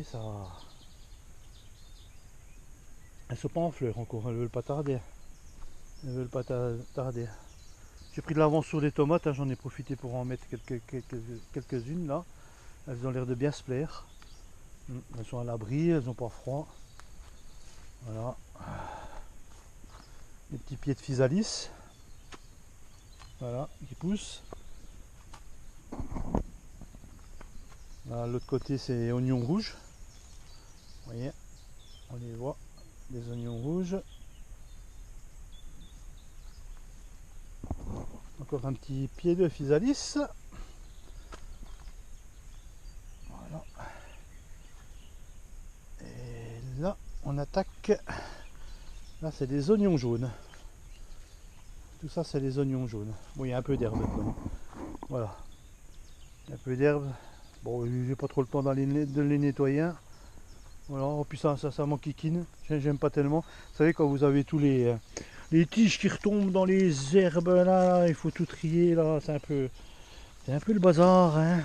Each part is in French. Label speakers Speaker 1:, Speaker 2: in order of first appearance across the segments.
Speaker 1: voyez, ça... Elles sont pas en fleurs encore, elles veulent pas tarder. Elles veulent pas tarder. J'ai pris de l'avance sur les tomates, hein, j'en ai profité pour en mettre quelques-unes là. Elles ont l'air de bien se plaire. Elles sont à l'abri, elles n'ont pas froid. Voilà. Les petits pieds de physalis. Voilà, qui poussent. Là, l'autre côté c'est oignons rouges. Vous voyez, on les voit, des oignons rouges. Encore un petit pied de physalis. Voilà. Et là, on attaque. Là, c'est des oignons jaunes. Tout ça, c'est des oignons jaunes. Bon, il y a un peu d'herbe dedans. Voilà. Il y a un peu d'herbe. Bon, j'ai pas trop le temps de les nettoyer. Voilà. En plus, ça m'enquiquine. J'aime pas tellement. Vous savez, quand vous avez tous les tiges qui retombent dans les herbes, là, il faut tout trier, là. C'est un peu le bazar, hein.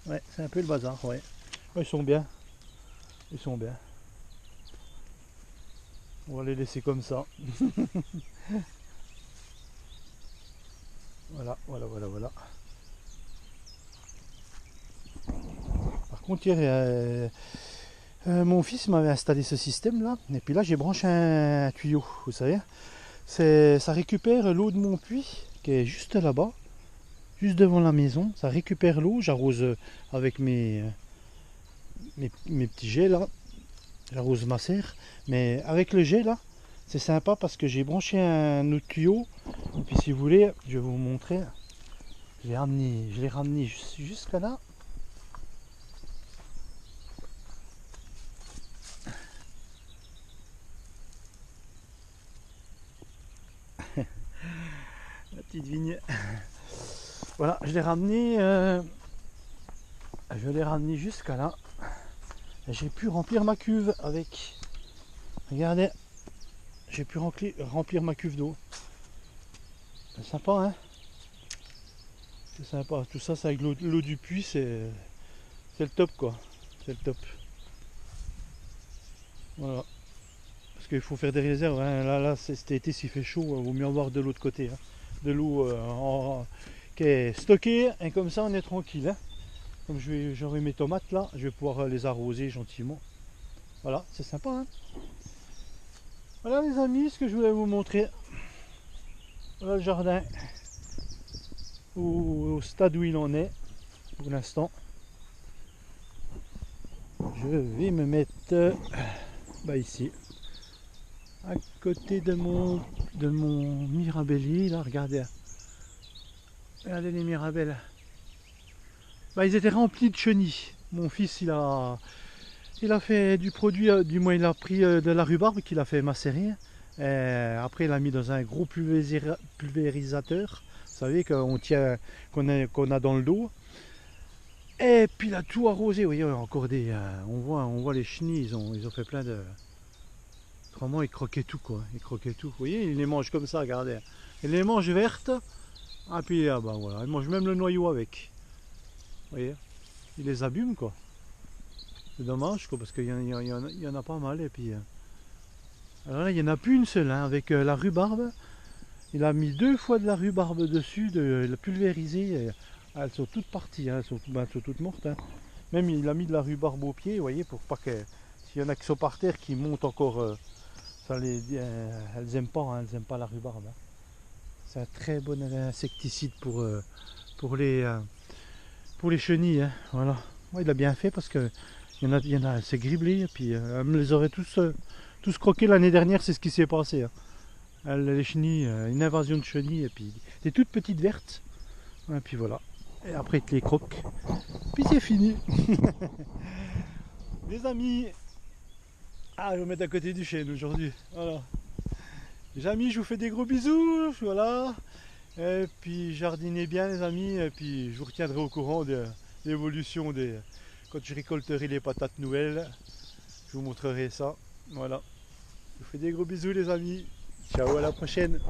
Speaker 1: Ouais, c'est un peu le bazar, ouais. Ils sont bien. Ils sont bien. On va les laisser comme ça. Voilà. Par contre, hier, mon fils m'avait installé ce système là, et puis là j'ai branché un tuyau, vous savez. Ça récupère l'eau de mon puits, qui est juste là-bas, juste devant la maison. Ça récupère l'eau, j'arrose avec mes petits jets là. J'arrose ma serre, mais avec le jet là, c'est sympa parce que j'ai branché un autre tuyau. Et puis si vous voulez, je vais vous montrer. Je l'ai ramené jusqu'à là. La petite vigne. Voilà, je l'ai ramené jusqu'à là. J'ai pu remplir ma cuve avec. Regardez, j'ai pu remplir ma cuve d'eau. C'est sympa, hein? C'est sympa. Tout ça, c'est avec l'eau du puits, c'est le top, quoi. C'est le top. Voilà. Parce qu'il faut faire des réserves, hein. Là, cet été, s'il fait chaud, il vaut mieux avoir de l'autre côté, hein. De l'eau qui est stockée, et comme ça, on est tranquille, hein. Comme j'aurai mes tomates là, je vais pouvoir les arroser gentiment. Voilà, c'est sympa, hein. Voilà les amis, ce que je voulais vous montrer. Voilà le jardin au stade où il en est pour l'instant. Je vais me mettre ici, à côté de mon mirabellier là. Regardez les mirabelles. Ils étaient remplis de chenilles. Mon fils il a fait du produit, du moins il a pris de la rhubarbe qu'il a fait macérer. Après il a mis dans un gros pulvérisateur, vous savez qu'on tient, qu'on a dans le dos. Et puis il a tout arrosé. Vous voyez, encore on voit les chenilles, ils ont fait plein de. Autrement ils croquaient tout, quoi. Ils croquaient tout. Vous voyez, ils les mangent comme ça, regardez. Ils les mangent vertes. Ah puis voilà, ils mangent même le noyau avec. Vous voyez, ils les abîment, quoi. C'est dommage, quoi, parce qu'il y en a pas mal. Et puis alors là, il n'y en a plus une seule, hein, avec la rhubarbe. Il a mis 2 fois de la rhubarbe dessus, de la pulvériser. Elles sont toutes parties, hein, elles sont toutes mortes, hein. Même il a mis de la rhubarbe au pied, vous voyez, pour pas que s'il y en a qui sont par terre, qui montent encore, elles aiment pas, hein, elles aiment pas la rhubarbe, hein. C'est un très bon insecticide pour les chenilles, hein, voilà. Ouais, il a bien fait parce que il y en a, c'est griblé, et puis elles me les aurait tous croqués l'année dernière, c'est ce qui s'est passé, hein. Les chenilles, une invasion de chenilles, et puis des toutes petites vertes, et puis voilà. Et après, tu les croques, puis c'est fini. Les amis, je vais me mettre à côté du chêne aujourd'hui, voilà. Les amis, je vous fais des gros bisous, voilà. Et puis jardinez bien les amis, et puis je vous retiendrai au courant de l'évolution quand je récolterai les patates nouvelles. Je vous montrerai ça, voilà. Je vous fais des gros bisous les amis, ciao, à la prochaine.